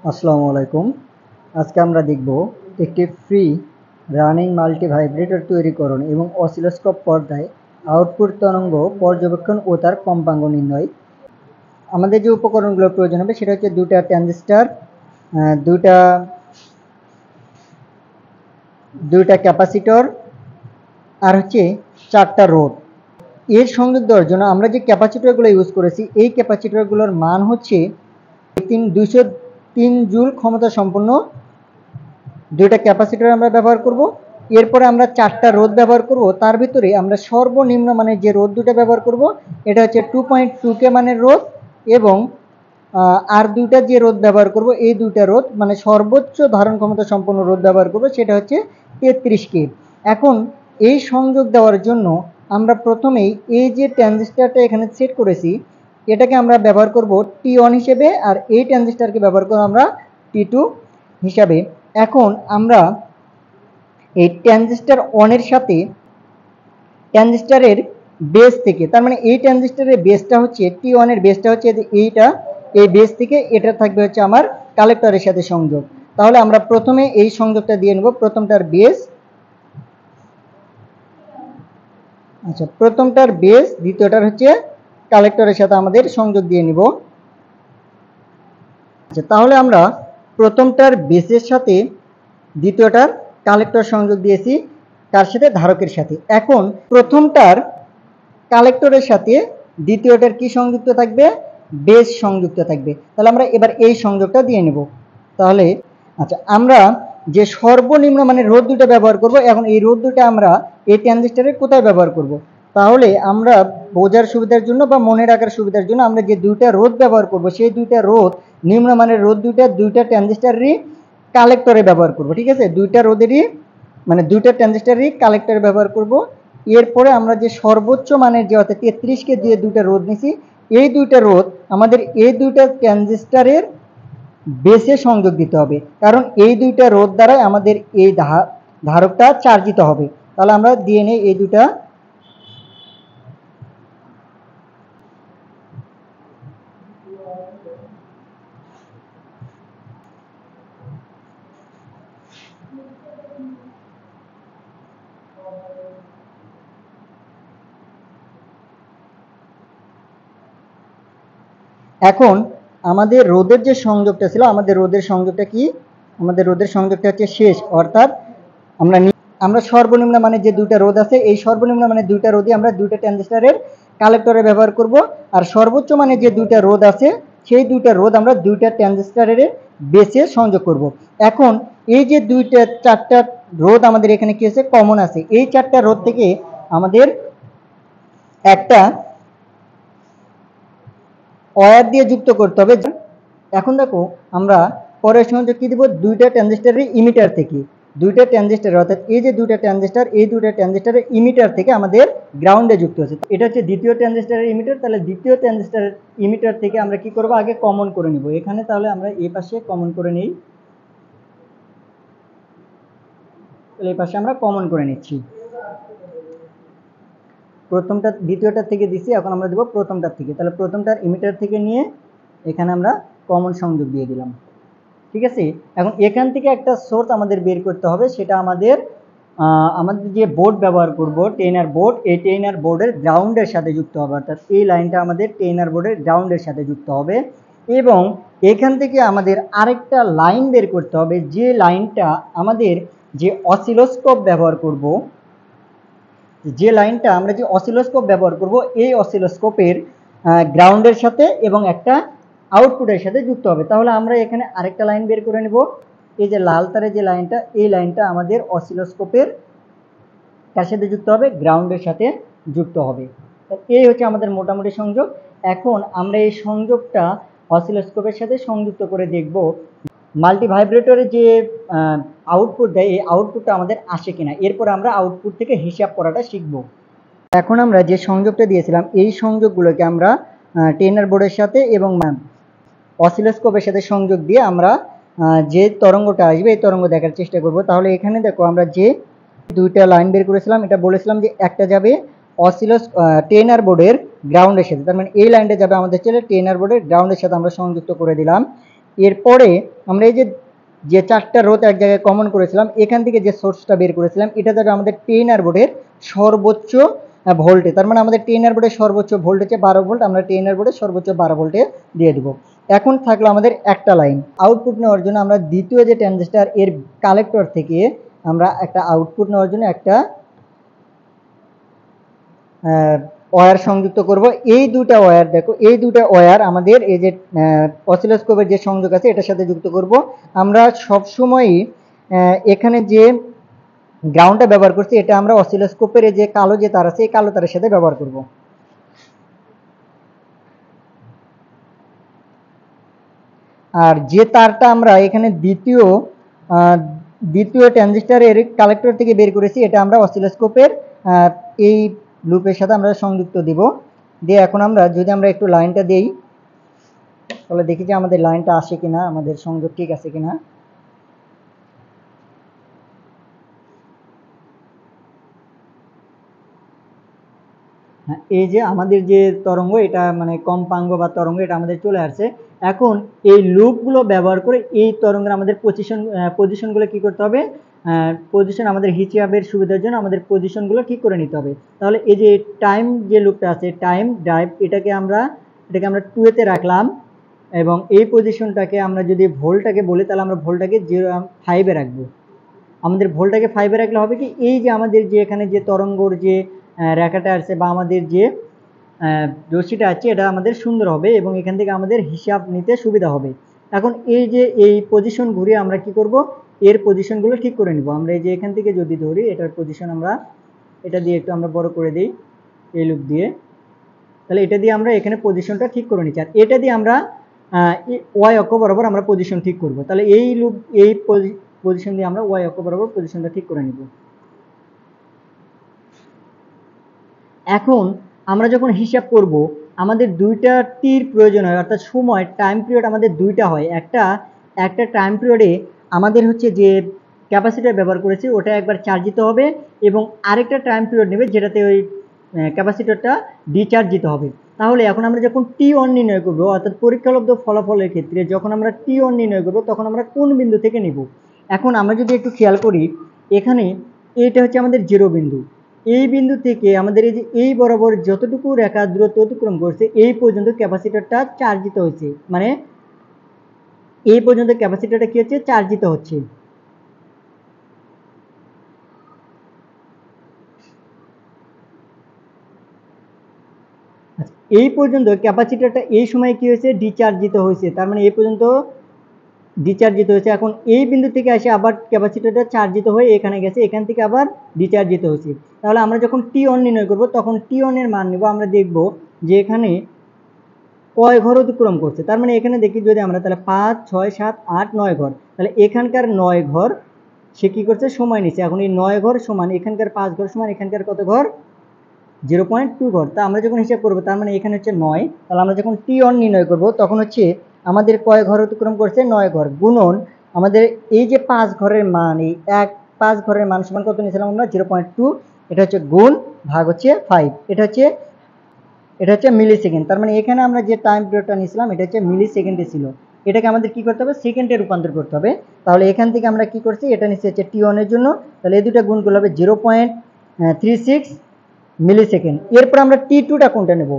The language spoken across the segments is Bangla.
আসসালামু আলাইকুম। আজকে আমরা দেখব একটি ফ্রি রানিং মাল্টি ভাইব্রেটর তৈরিকরণ এবং অসিলোস্কোপ পর্দায় আউটপুট তরঙ্গ পর্যবেক্ষণ ও তার কম্পাঙ্ক নির্ণয়। আমাদের যে উপকরণগুলো প্রয়োজন হবে সেটা হচ্ছে দুটা ট্রানজিস্টর, দুইটা দুইটা ক্যাপাসিটর আর হচ্ছে 4টা রোধ। এর সংযোগ দেওয়ার জন্য আমরা যে ক্যাপাসিটরগুলো ইউজ করেছি এই ক্যাপাসিটরগুলোর মান হচ্ছে 203 জুল ক্ষমতা সম্পন্ন দুইটা ক্যাপাসিটর আমরা ব্যবহার করব। এরপরে আমরা 4টা রোধ ব্যবহার করব। তার ভিতরে আমরা সর্বনিম্ন মানের যে রোধ দুটো ব্যবহার করব এটা হচ্ছে 2.2K মানের রোধ, এবং আর দুইটা যে রোধ ব্যবহার করব এই দুইটা রোধ মানে সর্বোচ্চ ধারণ ক্ষমতা সম্পন্ন রোধ ব্যবহার করব সেটা হচ্ছে 33K। এখন এই সংযোগ দেওয়ার জন্য আমরা প্রথমেই এই যে ট্রানজিস্টরটা এখানে সেট করেছি এটাকে আমরা ব্যবহার করব T1 হিসেবে, আর এই ট্রানজিস্টরকে ব্যবহার করব আমরা T2 হিসাবে। এখন আমরা এই ট্রানজিস্টর অনের সাথে ট্রানজিস্টরের বেস থেকে, তার মানে এই ট্রানজিস্টরের বেসটা হচ্ছে T1 এর বেসটা হচ্ছে এইটা, এই বেস থেকে এটা থাকবে হচ্ছে আমার কালেক্টরের সাথে সংযোগ। তাহলে আমরা প্রথমে এই সংযোগটা দিয়ে নেব, প্রথমটার বেস, আচ্ছা প্রথমটার বেস, দ্বিতীয়টার হচ্ছে কালেক্টরের সাথে আমাদের সংযোগ দিয়ে নিব। আচ্ছা তাহলে আমরা প্রথমটার বেসের সাথে দ্বিতীয়টার কালেক্টর সংযোগ দিয়েছি, তার সাথে ধারকের সাথে। এখন প্রথমটার কালেক্টরের সাথে দ্বিতীয়টার কি সংযুক্ত থাকবে? বেস সংযুক্ত থাকবে। তাহলে আমরা এবার এই সংযোগটা দিয়ে নেব। তাহলে আচ্ছা আমরা যে সর্বনিম্ন মানে রোধ দুটো ব্যবহার করব, এখন এই রোধ দুটো আমরা এই ট্রানজিস্টরের কোথায় ব্যবহার করব? তাহলে আমরা বোঝার সুবিধার জন্য বা মনে রাখার সুবিধার জন্য আমরা যে দুইটা রোধ ব্যবহার করব সেই দুইটা রোধ নিম্নমানের রোধ দুইটা ট্রানজিস্টরেরই কালেক্টরে ব্যবহার করব। ঠিক আছে, দুইটা রোধেরই মানে দুইটা ট্রানজিস্টরেরই কালেক্টরে ব্যবহার করব। এরপরে আমরা যে সর্বোচ্চ মানের যে অর্থাৎ 33কে দিয়ে দুইটা রোধ নিছি, এই দুইটা রোধ আমাদের এই দুইটা ট্রানজিস্টরের বেসে সংযোগ দিতে হবে, কারণ এই দুইটা রোধ দ্বারাই আমাদের এই ধারকটা চার্জিত হবে। তাহলে আমরা দিয়ে নেই এই দুইটা। এখন আমাদের রোধের যে সংযোগটা ছিল, আমাদের রোধের সংযোগটা কি? আমাদের রোধের সংযোগটা হচ্ছে শেষ, অর্থাৎ আমরা সর্বনিম্ন মানে যে দুইটা রোধ আছে এই সর্বনিম্ন মানে দুইটা রোধই আমরা দুইটা ট্রানজিস্টরের কালেক্টরে ব্যবহার করব, আর সর্বোচ্চ মানে যে দুইটা রোধ আছে সেই দুইটা রোধ আমরা দুইটা ট্রানজিস্টরের বেসে সংযোগ করব। এখন এই যে দুইটা 4টা রোধ আমাদের এখানে কি আছে? কমন আছে। এই 4টা রোধ থেকে আমাদের একটা ওয়্যার দিয়ে যুক্ত করতে হবে। এখন দেখো আমরা পরের সংযোগ কি দিব? দুইটা ট্রানজিস্টরের ইমিটার থেকে, দুইটা ট্রানজিস্টর অর্থাৎ এই যে দুইটা ট্রানজিস্টর এই দুইটা ট্রানজিস্টরের ইমিটার থেকে আমাদের গ্রাউন্ডে যুক্ত আছে। এটা হচ্ছে দ্বিতীয় ট্রানজিস্টরের ইমিটার। তাহলে দ্বিতীয় ট্রানজিস্টরের ইমিটার থেকে আমরা কি করব? আগে কমন করে নিব এখানে। তাহলে আমরা এই পাশে কমন করে নিই। তাহলে এই পাশে আমরা কমন করে নিচ্ছি। প্রথমটা দ্বিতীয়টার থেকে দিছি, এখন আমরা দেব প্রথমটার থেকে। তাহলে প্রথমটার ইমিটার থেকে নিয়ে এখানে আমরা কমন সংযোগ দিয়ে দিলাম। ঠিক আছে, এখন এখান থেকে একটা সোর্স আমাদের বের করতে হবে, সেটা আমাদের যে বোর্ড ব্যবহার করব টেইনার বোর্ড, এই টেইনার বোর্ডের গ্রাউন্ডের সাথে যুক্ত হবে, অর্থাৎ এই লাইনটা আমাদের টেইনার বোর্ডের গ্রাউন্ডের সাথে যুক্ত হবে। এবং এখান থেকে আমাদের আরেকটা লাইন বের করতে হবে, যে লাইনটা আমাদের যে অসিলোস্কোপ ব্যবহার করব, যে লাইনটা আমরা যে অসিলোস্কোপ ব্যবহার করব এই অসিলোস্কোপের গ্রাউন্ডের সাথে এবং একটা আউটপুটের সাথে যুক্ত হবে। তাহলে আমরা এখানে আরেকটা লাইন বের করে নেব। এই যে লাল তারের যে লাইনটা, এই লাইনটা আমাদের অসিলোস্কোপের কার সাথে যুক্ত হবে? গ্রাউন্ডের সাথে যুক্ত হবে। এই হচ্ছে আমাদের মোটামুটি সংযোগ। এখন আমরা এই সংযোগটা অসিলোস্কোপের সাথে সংযুক্ত করে দেখব মাল্টি ভাইব্রেটরে যে আউটপুট দেয় এই আউটপুটটা আমাদের আসে কিনা। এরপর আমরা আউটপুট থেকে হিসাব করাটা শিখব। এখন আমরা যে সংযোগটা দিয়েছিলাম এই সংযোগগুলোকে আমরা টেইনার বোর্ডের সাথে এবং অসিলোস্কোপের সাথে সংযোগ দিয়ে আমরা যে তরঙ্গটা আসবে এই তরঙ্গ দেখার চেষ্টা করব। তাহলে এখানে দেখো আমরা যে দুইটা লাইন বের করেছিলাম, এটা বলেছিলাম যে একটা যাবে টেইনার বোর্ডের গ্রাউন্ডের সাথে, তার মানে এই লাইনটা যাবে আমাদের চলে টেইনার বোর্ডের গ্রাউন্ডের সাথে আমরা সংযুক্ত করে দিলাম। এরপরে আমরা এই যে যে 4টা রোধ এক জায়গায় কমন করেছিলাম, এখান থেকে যে সোর্সটা বের করেছিলাম এটা যাবে আমাদের 10 বোর্ডের সর্বোচ্চ ভোল্টে। তার মানে আমাদের 10 বোর্ডের সর্বোচ্চ ভোল্ট হচ্ছে 12 ভোল্ট, আমরা 10 বোর্ডের সর্বোচ্চ 12 ভোল্টে দিয়ে দেবো। এখন থাকলো আমাদের একটা লাইন আউটপুট নেওয়ার জন্য। আমরা দ্বিতীয় যে ট্রানজিস্টর এর কালেক্টর থেকে আমরা একটা আউটপুট নেওয়ার জন্য একটা ওয়্যার সংযুক্ত করব। এই দুটা ওয়্যার দেখো, এই দুটা ওয়্যার আমাদের এই যে অসিলোস্কোপের যে সংযোগ আছে এটার সাথে যুক্ত করব। আমরা সবসময়ই এখানে যে গ্রাউন্ডটা ব্যবহার করছি এটা আমরা অসিলোস্কোপের যে কালো যে তার আছে এই কালো তারের সাথে ব্যবহার করব। আর যে তারটা আমরা এখানে দ্বিতীয় ট্রানজিস্টরের কালেক্টর থেকে বের করেছি এটা আমরা অসিলোস্কোপের এই লুপের সাথে আমরা সংযুক্ত দিব। দিয়ে এখন আমরা যদি আমরা একটু লাইনটা দেই তাহলে দেখি যে আমাদের লাইনটা আসে কিনা, আমাদের সংযোগ ঠিক আছে কিনা। এই যে আমাদের যে তরঙ্গ এটা মানে কম্পাঙ্গ বা তরঙ্গ এটা আমাদের চলে আসছে। এখন এই লুপগুলো ব্যবহার করে এই তরঙ্গের আমাদের পজিশনগুলো কি করতে হবে, পজিশন আমাদের হিসাবের সুবিধার জন্য আমাদের পজিশনগুলো ঠিক করে নিতে হবে। তাহলে এই যে টাইম যে লুপটা আছে টাইম ড্রাইভ এটাকে আমরা 2 তে রাখলাম এবং এই পজিশনটাকে আমরা যদি ভোল্টটাকে বলি তাহলে আমরা ভোল্টটাকে 5-এ রাখবো। আমাদের ভোল্টটাকে 5-এ রাখলে হবে কি, এই যে আমাদের যে এখানে যে তরঙ্গর যে রেখাটা আছে বা আমাদের যে রশ্মিটা আছে এটা আমাদের সুন্দর হবে এবং এখান থেকে আমাদের হিসাব নিতে সুবিধা হবে। এখন এই যে এই পজিশন ঘুরিয়ে আমরা কি করব, এর পজিশনগুলো ঠিক করে নিব। আমরা এই যে এখান থেকে যদি ধরি এটার পজিশন আমরা এটা দিয়ে একটু আমরা বড় করে দিই এই লুপ দিয়ে, তাহলে এটা দিয়ে আমরা এখানে পজিশনটা ঠিক করে নিচ্ছি। আর এটা দিয়ে আমরা ওয়াই অক্ষ বরাবর আমরা পজিশন ঠিক করব। তাহলে এই লুপ এই পজিশন দিয়ে আমরা ওয়াই অক্ষ বরাবর পজিশনটা ঠিক করে নিব। এখন আমরা যখন হিসাব করব আমাদের দুইটা টির প্রয়োজন হয়, অর্থাৎ সময় টাইম পিরিয়ড আমাদের দুইটা হয়। একটা টাইম পিরিয়ডে আমাদের হচ্ছে যে ক্যাপাসিটর ব্যবহার করেছি ওটা একবার চার্জিত হবে এবং আরেকটা টাইম পিরিয়ড নেবে যেটাতে ওই ক্যাপাসিটরটা ডিচার্জিত হবে। তাহলে এখন আমরা যখন T1 নির্ণয় করব অর্থাৎ পরীক্ষালব্ধ ফলাফলের ক্ষেত্রে যখন আমরা T1 নির্ণয় করব তখন আমরা কোন বিন্দু থেকে নিব। এখন আমরা যদি একটু খেয়াল করি এখানে এইটা হচ্ছে আমাদের 0 বিন্দু। এই বিন্দু থেকে আমাদের এই যে এই বরাবর যতটুকু রেখা দূরত্ব অতিক্রম করছে এই পর্যন্ত ক্যাপাসিটরটা চার্জিত হয়েছে, মানে এই পর্যন্ত ক্যাপাসিটরটা কি হচ্ছে, চার্জিত হচ্ছে। এই পর্যন্ত ক্যাপাসিটরটা এই সময় কি হয়েছে, ডিচার্জিত হয়েছে। তার মানে এই পর্যন্ত ডিচার্জিত হয়েছে। এখন এই বিন্দু থেকে এসে আবার ক্যাপাসিটরটা চার্জিত হয়ে এখানে গেছে, এখান থেকে আবার ডিচার্জিত হয়েছে। তাহলে আমরা যখন T1 নির্ণয় করব তখন T1 এর মান নেব। আমরা দেখব যে এখানে কয় ঘর অতিক্রম করছে। তার মানে এখানে দেখি যদি আমরা তাহলে 5, 6, 7, 8, 9 ঘর, তাহলে এখানকার 9 ঘর সে কি করছে, সময় নিচ্ছে। এখন এই 9 ঘর সমান এখানকার 5 ঘর সমান এখানকার কত ঘর, 0.2 ঘর। তা আমরা যখন হিসাব করবো তার মানে এখানে হচ্ছে 9। তাহলে আমরা যখন T1 নির্ণয় করব তখন হচ্ছে আমাদের কয় ঘর অতিক্রম করছে, 9 ঘর গুণন আমাদের এই যে 5 ঘরের মান, এই 5 ঘরের মান সমান কত নিয়েছিলাম আমরা, 0.2। এটা হচ্ছে গুণ ভাগ হচ্ছে 5, এটা হচ্ছে মিলি সেকেন্ড। তার মানে এখানে আমরা যে টাইম পিরিয়ডটা নিয়েছিলাম এটা হচ্ছে মিলি সেকেন্ডে ছিল। এটাকে আমাদের কি করতে হবে, সেকেন্ডে রূপান্তর করতে হবে। তাহলে এখান থেকে আমরা কি করছি, এটা নিচ্ছে হচ্ছে T1 এর জন্য, তাহলে এই দুটা গুণ করলে হবে 0.36 মিলি সেকেন্ড। এরপর আমরা T2টা কোনটা নেব।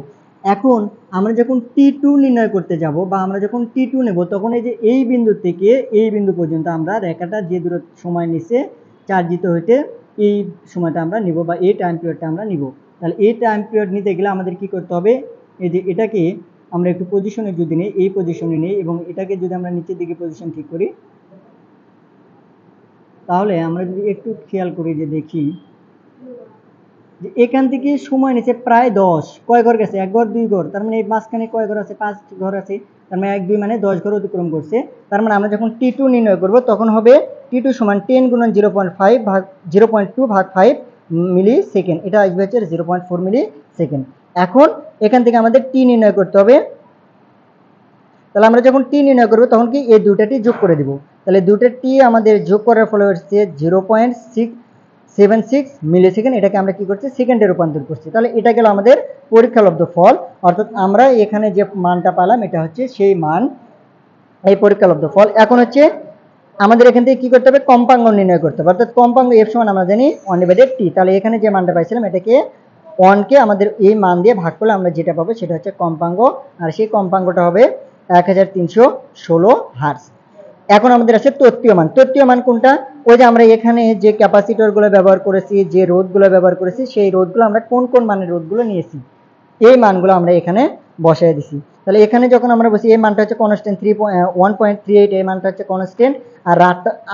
এখন আমরা যখন T2 নির্ণয় করতে যাব বা আমরা যখন T2 নেব তখন এই যে এই বিন্দু থেকে এই বিন্দু পর্যন্ত আমরা রেখাটা যে দূরত্ব সময় নিচ্ছে চার্জিত হইতে এই সময়টা আমরা নিব বা এই টাইম পিরিয়ডটা আমরা নিব। তাহলে এই টাইম পিরিয়ড নিতে গেলে আমাদের কি করতে হবে, এই যে এটাকে আমরা একটু পজিশনে যদি নিই, এই পজিশনে নিই এবং এটাকে যদি আমরা নিচের দিকে পজিশন ঠিক করি তাহলে আমরা যদি একটু খেয়াল করি যে দেখি যে এখান থেকে সময় নিচ্ছে প্রায় 10। কয় ঘর গেছে, 1 ঘর 2 ঘর, তার মানে এই মাঝখানে কয় ঘর আছে, 5 ঘর আছে। তার মানে 1 2 মানে 10 ঘর অতিক্রম করছে। তার মানে আমরা যখন T2 নির্ণয় করব তখন হবে T2 সমান 10 গুণন 0.5 ভাগ 0.2 ভাগ 5 মিলি সেকেন্ড, এটা আসবে হচ্ছে 0.4 মিলি সেকেন্ড। এখন এখান থেকে আমাদের T নির্ণয় করতে হবে। তাহলে আমরা যখন T নির্ণয় করব তখন কি এই দুটাটি যোগ করে দিব। তাহলে দুটো T আমাদের যোগ করার ফলে হচ্ছে 0.676 মিলি সেকেন্ড। এটাকে আমরা কি করছি, সেকেন্ডে রূপান্তর করছি। তাহলে এটা গেল আমাদের পরীক্ষালব্ধ ফল, অর্থাৎ আমরা এখানে যে মানটা পেলাম এটা হচ্ছে সেই মান। এই পরীক্ষালব্ধ ফল। এখন হচ্ছে আমাদের এখান থেকে কি করতে হবে, কম্পাঙ্ক নির্ণয় করতে হবে। অর্থাৎ কম্পাঙ্ক এফ সমান আমরা জানি 1/t। তাহলে এখানে যে মানটা পাইছিলাম এটাকে 1 কে আমাদের এই মান দিয়ে ভাগ করলে আমরা যেটা পাবো সেটা হচ্ছে কম্পাঙ্ক, আর সেই কম্পাঙ্কটা হবে 1316 হার্টজ। এখন আমাদের আছে তত্ত্বীয় মান। তত্ত্বীয় মান কোনটা? ওই যে আমরা এখানে যে ক্যাপাসিটরগুলো ব্যবহার করেছি, যে রোধগুলো ব্যবহার করেছি, সেই রোধগুলো আমরা কোন কোন মানের রোধগুলো নিয়েছি, এই মানগুলো আমরা এখানে বসায় দিছি। তাহলে এখানে যখন আমরা বসি, এই মানটা হচ্ছে কনস্ট্যান্ট 1.38, এই মানটা হচ্ছে কনস্ট্যান্ট, আর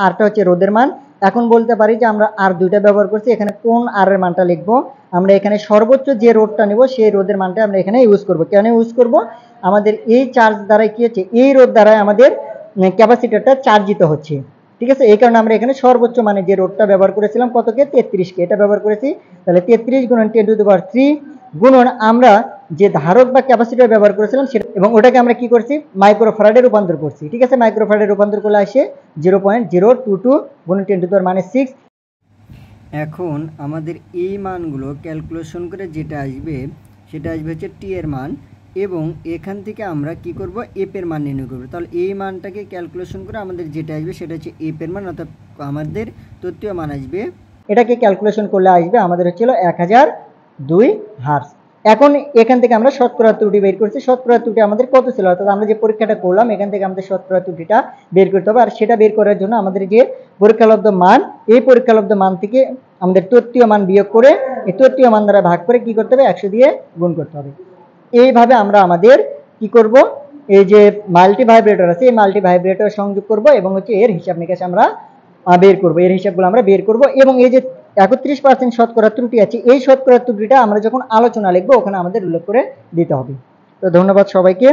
আরটা হচ্ছে রোধের মান। এখন বলতে পারি যে আমরা আর দুইটা ব্যবহার করছি, এখানে কোন আর এর মানটা লিখবো? আমরা এখানে সর্বোচ্চ যে রোধটা নেব সেই রোধের মানটা আমরা এখানে ইউজ করব। কেন ইউজ করব? আমাদের এই চার্জ দ্বারাই কি হচ্ছে, এই রোধ দ্বারাই আমাদের ক্যাপাসিটরটা চার্জিত হচ্ছে। ঠিক আছে, এই কারণে আমরা এখানে সর্বোচ্চ মানে যে রোধটা ব্যবহার করেছিলাম কতকে, 33কে, এটা ব্যবহার করেছি। তাহলে 33 গুণন 10⁻³ গুণন আমরা যে ধারক বা ক্যাপাসিটর ব্যবহার করেছিলাম সেটা, এবং ওটাকে আমরা কি করছি, মাইক্রোফ্যারাডে রূপান্তর করছি। ঠিক আছে, মাইক্রোফ্যারাডে রূপান্তর করলে আসে 0.022 গুণন 10⁻⁶। এখন আমাদের এই মানগুলো ক্যালকুলেশন করে যেটা আসবে সেটা আসবে হচ্ছে টি এর মান, এবং এখান থেকে আমরা কি করব, এফ এর মান নির্ণয় করব। তাহলে এই মানটাকে ক্যালকুলেশন করে আমাদের যেটা আসবে সেটা হচ্ছে এফ এর মান, অর্থাৎ আমাদের তত্ত্বীয় মান আসবে, এটাকে ক্যালকুলেশন করলে আসবে আমাদের হচ্ছিল 1002 হার্টজ। এখন এখান থেকে আমরা শতকরা ত্রুটি বের করছি। শতকরা ত্রুটি আমাদের কত ছিল, অর্থাৎ আমরা যে পরীক্ষাটা করলাম এখান থেকে আমাদের শতকরা ত্রুটিটা বের করতে হবে। আর সেটা বের করার জন্য আমাদের যে পরীক্ষালব্ধ মান, এই পরীক্ষালব্ধ মান থেকে আমাদের তত্ত্বীয় মান বিয়োগ করে এই তত্ত্বীয় মান দ্বারা ভাগ করে কি করতে হবে, 100 দিয়ে গুণ করতে হবে। এইভাবে আমরা আমাদের কি করব, এই যে মাল্টি ভাইব্রেটর আছে এই মাল্টি ভাইব্রেটর সংযোগ করব, এবং হচ্ছে এর হিসাব নিকাশ আমরা বের করব, এর হিসাবগুলো আমরা বের করব। এবং এই যে 31% শতকরা ত্রুটি আছে, এই শতকরা ত্রুটিটা আমরা যখন আলোচনা লিখবো ওখানে আমাদের উল্লেখ করে দিতে হবে। তো ধন্যবাদ সবাইকে।